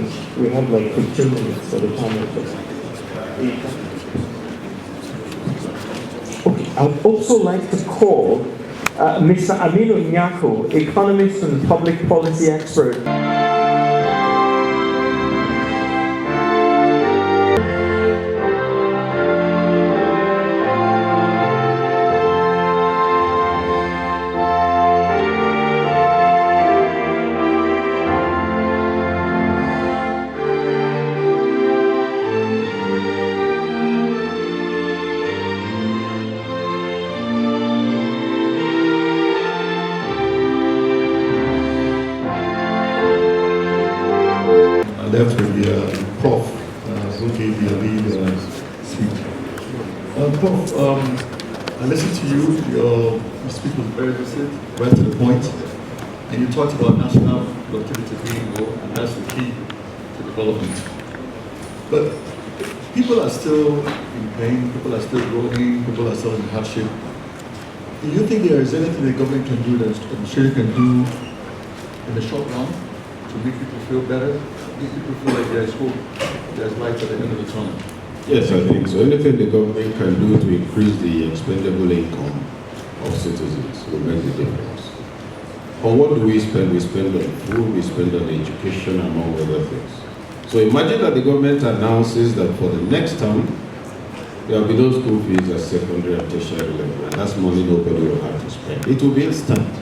and we have like 15 minutes for the panel. Okay, I would also like to call Mr. Aminu Nyako, economist and public policy expert. Left with the Prof, who gave the lead speech. Prof, I listened to you. Your speech was very lucid, right to the point, and you talked about national productivity being low, and that's the key to development. But people are still in pain, people are still growing, people are still in hardship. Do you think there is anything the government can do that Australia can do in the short run to make people feel better? People feel like there's hope, there's light at the end of the tunnel? Yes, I think so. Anything the government can do to increase the expendable income of citizens will make the difference. On what do we spend? We spend on food, we spend on education, among other things. So imagine that the government announces that for the next term, there will be no school fees at secondary and tertiary level, and that's money nobody will have to spend. It will be instant.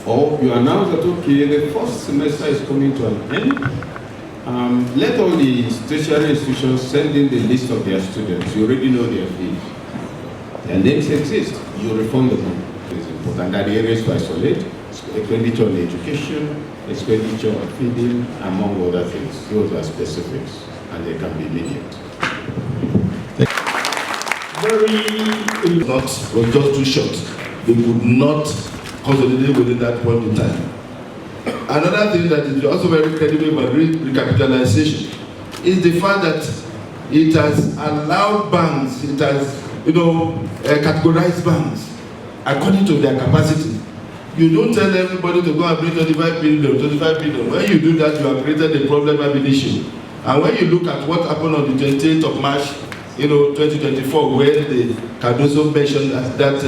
Or you announce that, okay, the first semester is coming to an end. Let all the tertiary institutions send in the list of their students. You already know their fees. Their names exist. You refund them. It's important that the areas to isolate, expenditure on education, expenditure on feeding, among other things. Those are specifics, and they can be immediate. Was just too short. They could not consolidate within that point in time. Another thing that is also very credible about recapitalization is the fact that it has allowed banks, it has, categorized banks according to their capacity. You don't tell everybody to go and bring 25 billion. When you do that, you have created a problem of an issue. And when you look at what happened on the 28th of March, 2024, when the Cardoso mentioned that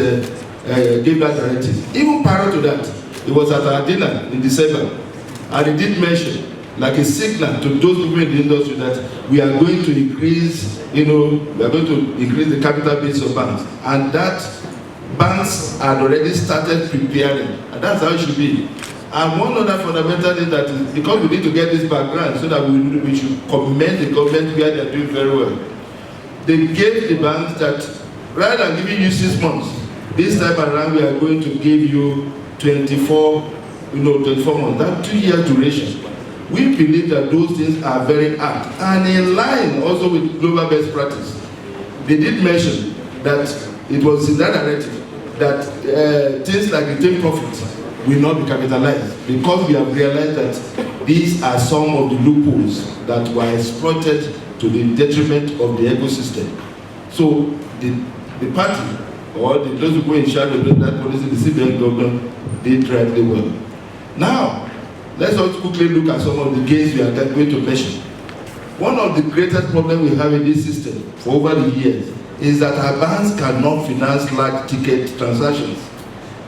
gave that directive. Even prior to that, it was at our dinner in December, and he did mention, like a signal to those people in the industry, that we are going to increase, we are going to increase the capital base of banks, and that banks had already started preparing, and that's how it should be. And one other fundamental thing that is, because we need to get this background so that we should commend the government where they are doing very well. They gave the banks that rather than giving you 6 months, this time around we are going to give you 24 months, that 2-year duration. We believe that those things are very apt and in line also with global best practice. They did mention that it was in that directive that things like retained profits will not be capitalized, because we have realized that these are some of the loopholes that were exploited to the detriment of the ecosystem. So the party or those people in charge of that policy, the CBN government, did rightly well. Now, let's also quickly look at some of the gains we are going to mention. One of the greatest problems we have in this system for over the years is that our banks cannot finance large ticket transactions.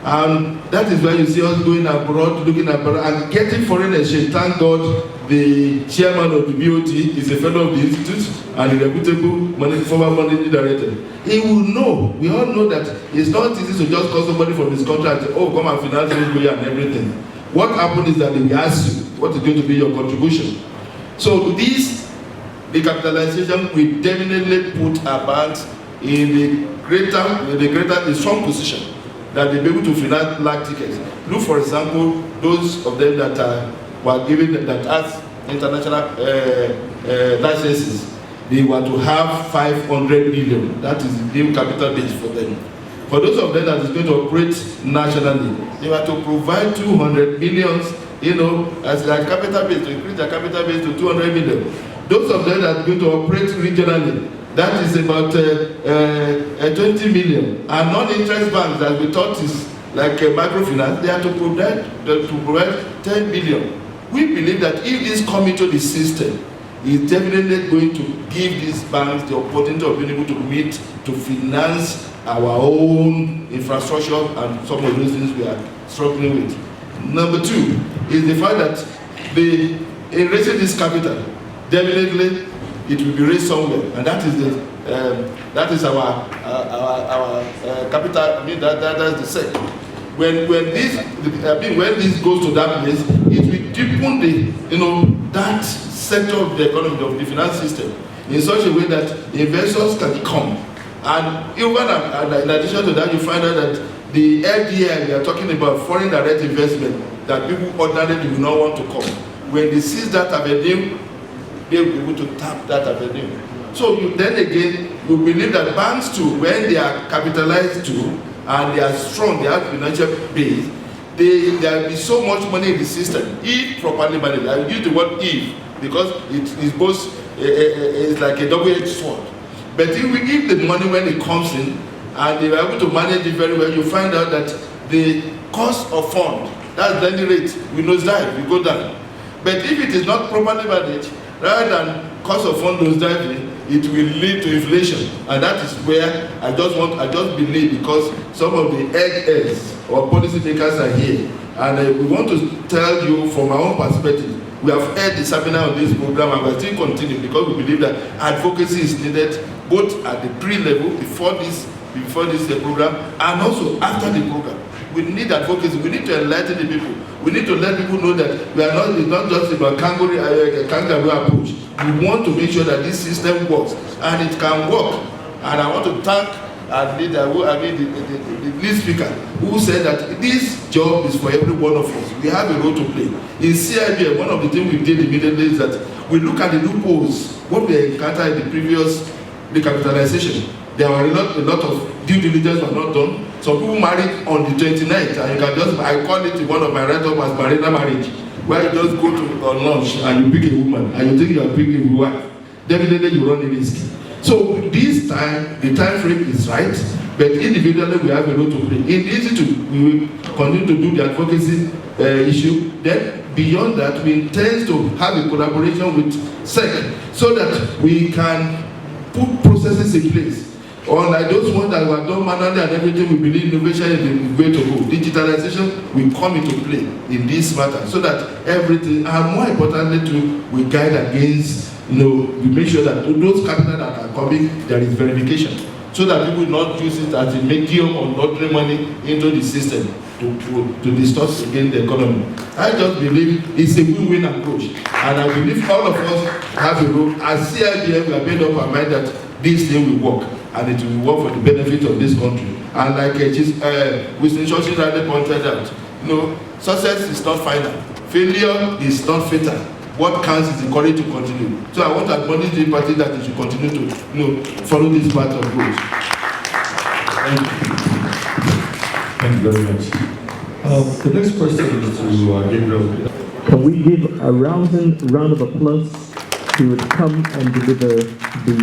And that is why you see us going abroad, looking abroad, and getting foreign exchange. Thank God the chairman of the BOT is a fellow of the institute and a reputable former managing director. He will know, we all know that it's not easy to just call somebody from his country and say, oh, come and finance me and everything. What happened is that they will ask you, what is going to be your contribution? So this recapitalization will definitely put our banks in the strong position that they'll be able to finance large tickets. Look, for example, those of them that were given, that has international licenses, they were to have 500 million. That is the new capital base for them. For those of them that is going to operate nationally, they were to provide 200 millions, as their capital base, to increase their capital base to 200 million. Those of them that are going to operate regionally, that is about 20 million. And non-interest banks that we thought is like microfinance, they are to provide 10 billion, we believe that if this come into the system, it's definitely going to give these banks the opportunity of being able to meet, to finance our own infrastructure and some of those things we are struggling with. Number two is the fact that in raising this capital, definitely it will be raised somewhere, and that is our capital. I mean that's the sec. When this goes to that place, it will deepen that sector of the economy, of the finance system, in such a way that investors can come. And even in addition to that, you find out that the FDI we are talking about, foreign direct investment, that people ordinarily do not want to come. When they seize that avenue, they will be able to tap that avenue. So then again, we believe that banks too, when they are capitalized too, and they are strong, they have financial base, there will be so much money in the system, if properly managed. I use the word if, because it is both, it's like a double-edged sword. But if the money, when it comes in, and they are able to manage it very well, you find out that the cost of fund, that's lending rate, we nosedive, we go down. But if it is not properly managed, rather than cost of fund nosediving, it will lead to inflation, and that is where I just believe, because some of the heads or policy makers are here, and we want to tell you from our own perspective. We have heard the seminar on this program, and we still continue, because we believe that advocacy is needed both at the pre-level before this program, and also after the program. We need advocacy. We need to enlighten the people. We need to let people know that it's not just about kangaroo approach. We want to make sure that this system works, and it can work. And I want to thank the lead speaker who said that this job is for every one of us. We have a role to play. In CIB, one of the things we did immediately is that we look at the loopholes, what we encountered in the previous recapitalization. There were a lot of due diligence was not done. Some people married on the 29th, and you can just, I call it one of my write-up as marina marriage, where you just go to on lunch and you pick a woman, and you think you are picking a wife. Definitely you run a risk. So this time, the time frame is right, but individually we have a role to play. In Institute, we will continue to do the advocacy issue. Then beyond that, we intend to have a collaboration with SEC, so that we can put processes in place. Unlike those ones that were done manually and everything, we believe innovation is the way to go. Digitalization will come into play in this matter, so that everything, and more importantly too, we guide against, we make sure that those capital that are coming, there is verification, so that people will not use it as a medium or laundering money into the system to distort against the economy. I just believe it's a win-win approach, and I believe all of us have a role. As CIBM, we have made up our mind that this thing will work, and it will work for the benefit of this country. And like Winston Churchill rightly pointed out, success is not final, failure is not fatal. What counts is the courage to continue. So I want to admonish the party that they should continue to follow this path of growth. Thank you. Thank you very much. The next question is to Gabriel. Can we give a round of applause to come and deliver the